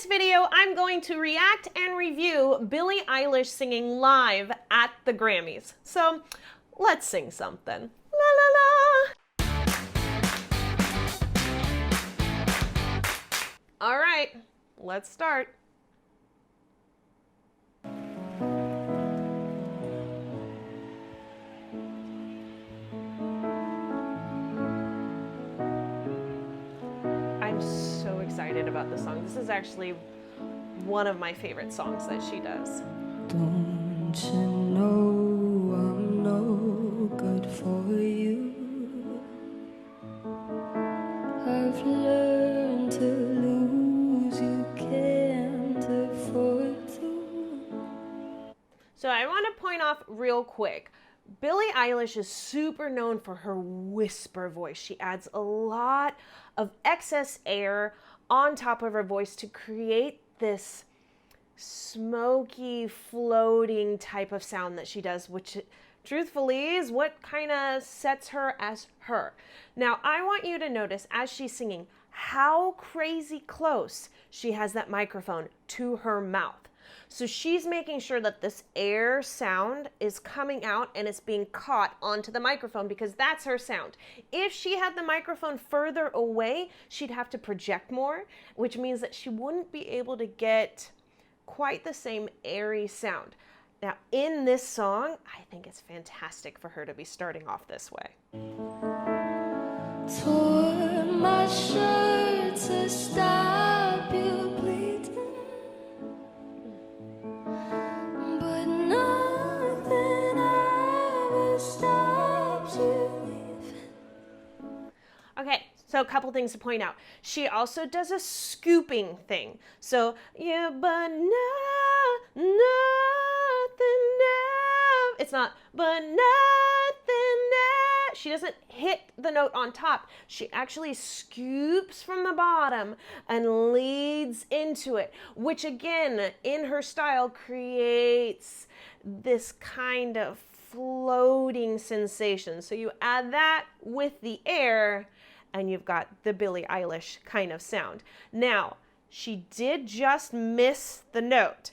this video, I'm going to react and review Billie Eilish singing live at the Grammys. So let's sing something. La la la. All right, let's start. I'm so excited about this song. This is actually one of my favorite songs that she does. Don't you know I'm no good for you? I've learned to lose, you can't afford to. So I want to point off real quick. Billie Eilish is super known for her whisper voice. She adds a lot of excess air on top of her voice to create this smoky, floating type of sound that she does, which truthfully is what kind of sets her as her. Now, I want you to notice as she's singing how crazy close she has that microphone to her mouth. So she's making sure that this air sound is coming out and it's being caught onto the microphone because that's her sound. If she had the microphone further away, she'd have to project more, which means that she wouldn't be able to get quite the same airy sound. Now, in this song, I think it's fantastic for her to be starting off this way. Tore my shirt to stop you bleeding, but nothing ever stops you leaving. Okay, so a couple things to point out. She also does a scooping thing. So, yeah, but nothing, it's not, but nothing. She doesn't hit the note on top. She actually scoops from the bottom and leads into it, which again, in her style, creates this kind of floating sensation. So you add that with the air, and you've got the Billie Eilish kind of sound. Now, she did just miss the note.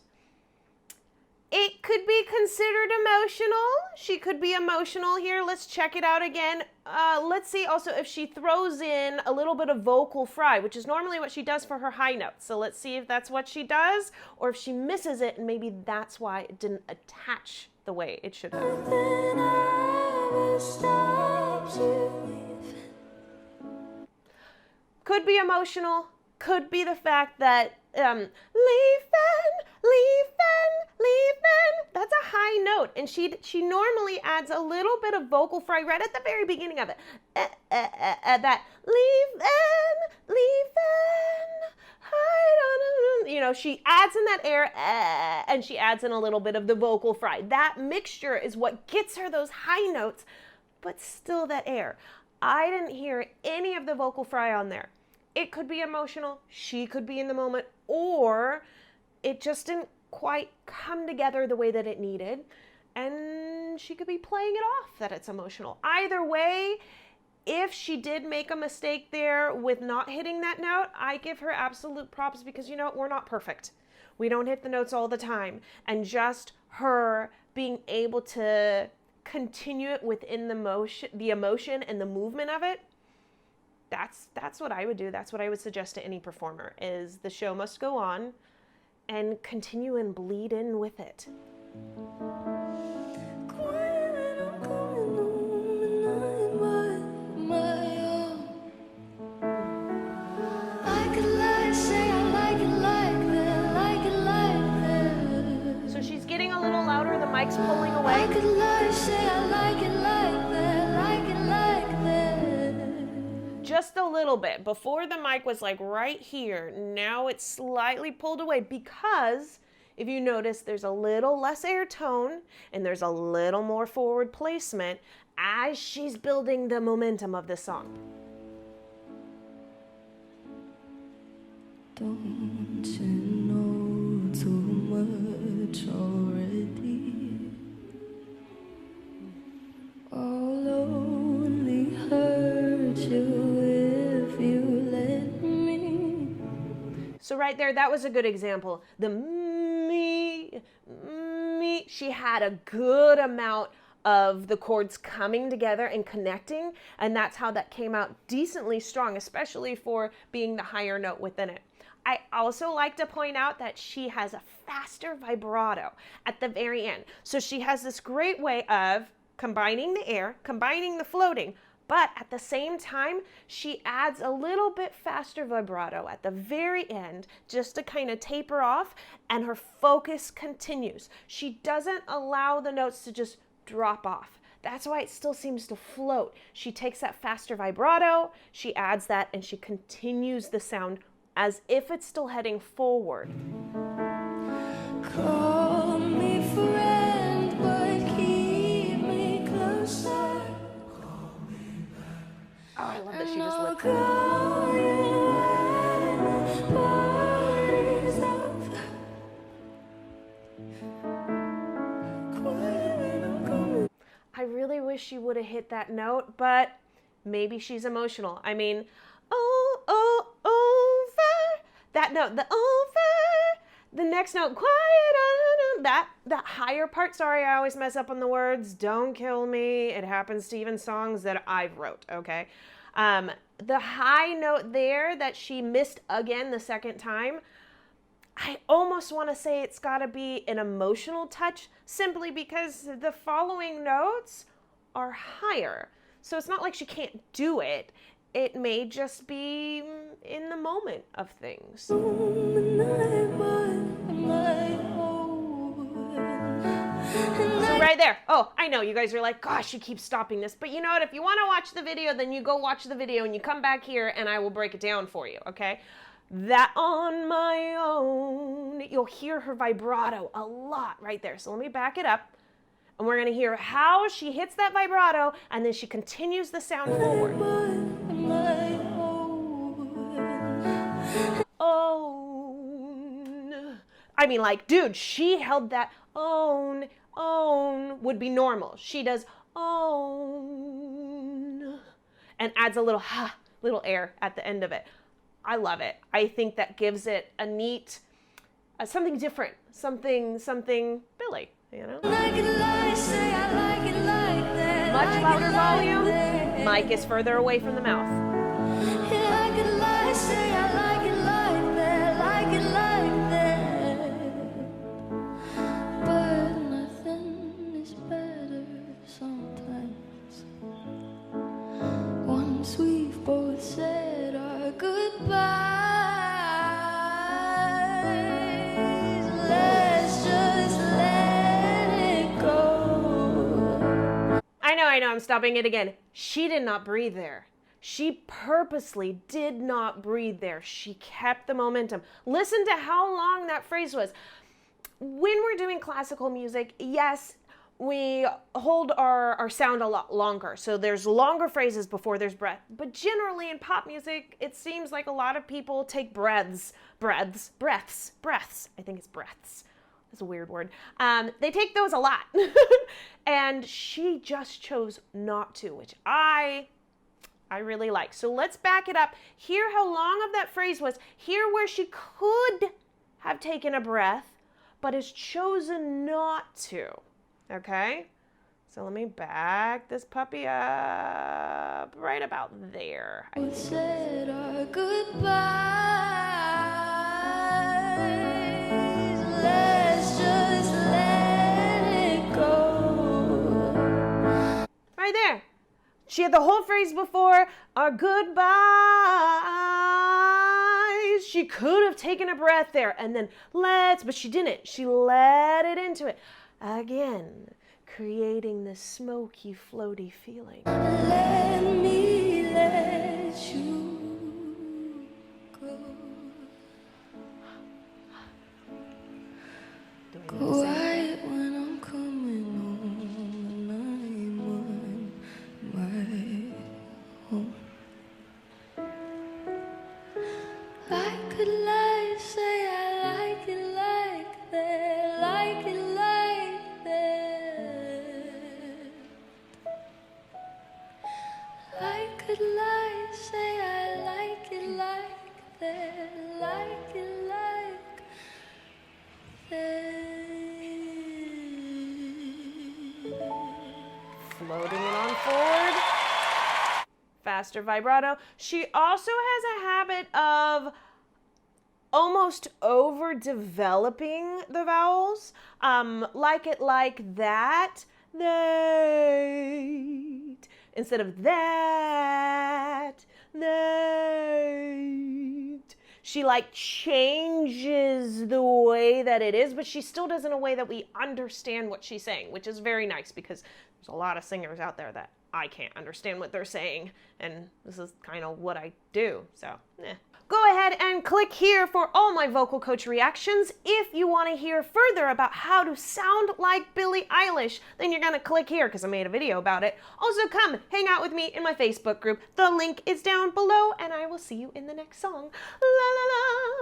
It could be considered emotional. She could be emotional here. Let's check it out again. Let's see also if she throws in a little bit of vocal fry, which is normally what she does for her high notes. So let's see if that's what she does, or if she misses it, and maybe that's why it didn't attach the way it should have. Nothing ever stops you leaving. Could be emotional, could be the fact that leaving, that's a high note, and she normally adds a little bit of vocal fry right at the very beginning of it. That leaving, I don't know, you know, she adds in that air, and she adds in a little bit of the vocal fry. That mixture is what gets her those high notes, but still that air. I didn't hear any of the vocal fry on there. It could be emotional, she could be in the moment, or it just didn't quite come together the way that it needed, and she could be playing it off that it's emotional. Either way, if she did make a mistake there with not hitting that note, I give her absolute props because, you know, we're not perfect. We don't hit the notes all the time, and just her being able to continue it within the emotion and the movement of it, that's what I would do. That's what I would suggest to any performer, is the show must go on and continue and bleed in with it. So she's getting a little louder, the mic's pulling away. I could lie, say I like it like that, like it like that. Just a little bit. Before the mic was like right here. Now it's slightly pulled away because if you notice, there's a little less air tone and there's a little more forward placement as she's building the momentum of the song. Don't you know too much already? I'll only hurt you if you let me. So right right there, that was a good example. The me, she had a good amount of the chords coming together and connecting, and that's how that came out decently strong, especially for being the higher note within it. I also like to point out that she has a faster vibrato at the very end. So she has this great way of combining the air, combining the floating, but at the same time, she adds a little bit faster vibrato at the very end just to kind of taper off, and her focus continues. She doesn't allow the notes to just drop off. That's why it still seems to float. She takes that faster vibrato, she adds that, and she continues the sound as if it's still heading forward. Call me friend, but keep me closer. Oh, I love that she just I'll lifts call you when worries up. I really wish she would have hit that note, but maybe she's emotional. I mean, over. That note, the over. The next note, quiet. That higher part, sorry, I always mess up on the words. Don't kill me. It happens to even songs that I've wrote, okay? The high note there that she missed again the second time, I almost want to say it's got to be an emotional touch simply because the following notes are higher. So it's not like she can't do it. It may just be in the moment of things. So right there. Oh, I know you guys are like, gosh, she keeps stopping this. But you know what? If you want to watch the video, then you go watch the video and you come back here and I will break it down for you, okay? That on my own. You'll hear her vibrato a lot right there. So let me back it up. And we're going to hear how she hits that vibrato and then she continues the sound forward. Own. I mean, like, dude, she held that own would be normal. She does own and adds a little little air at the end of it. I love it. I think that gives it a neat, something different, something Billie, you know? Much louder volume. Mic is further away from the mouth. We've both said our goodbyes. Let's just let it go. I know, I'm stopping it again. She did not breathe there. She purposely did not breathe there. She kept the momentum. Listen to how long that phrase was. When we're doing classical music, yes, we hold our sound a lot longer. So there's longer phrases before there's breath. But generally in pop music, it seems like a lot of people take breaths. I think it's breaths. That's a weird word. They take those a lot. And she just chose not to, which I really like. So let's back it up. Hear how long of that phrase was. Hear where she could have taken a breath, but has chosen not to. Okay, so let me back this puppy up right about there. We said our goodbyes. Let's just let it go. Right there. She had the whole phrase before, our goodbyes. She could have taken a breath there and then but she didn't. She let it into it. Again, creating this smoky, floaty feeling. Let me let you go. Quiet when I'm coming home and I'm on my own. I could lie, say I like it like that, like it like that. I could lie, say I like it like that, like it like that. loading it on forward. Faster vibrato. She also has a habit of almost overdeveloping the vowels. Like it like that. That. Instead of that. That. She like changes the way that it is, but she still does in a way that we understand what she's saying, which is very nice because there's a lot of singers out there that I can't understand what they're saying, and this is kind of what I do, so Go ahead and click here for all my vocal coach reactions. If you want to hear further about how to sound like Billie Eilish, then you're going to click here because I made a video about it. Also, come hang out with me in my Facebook group. The link is down below, and I will see you in the next song. La la la!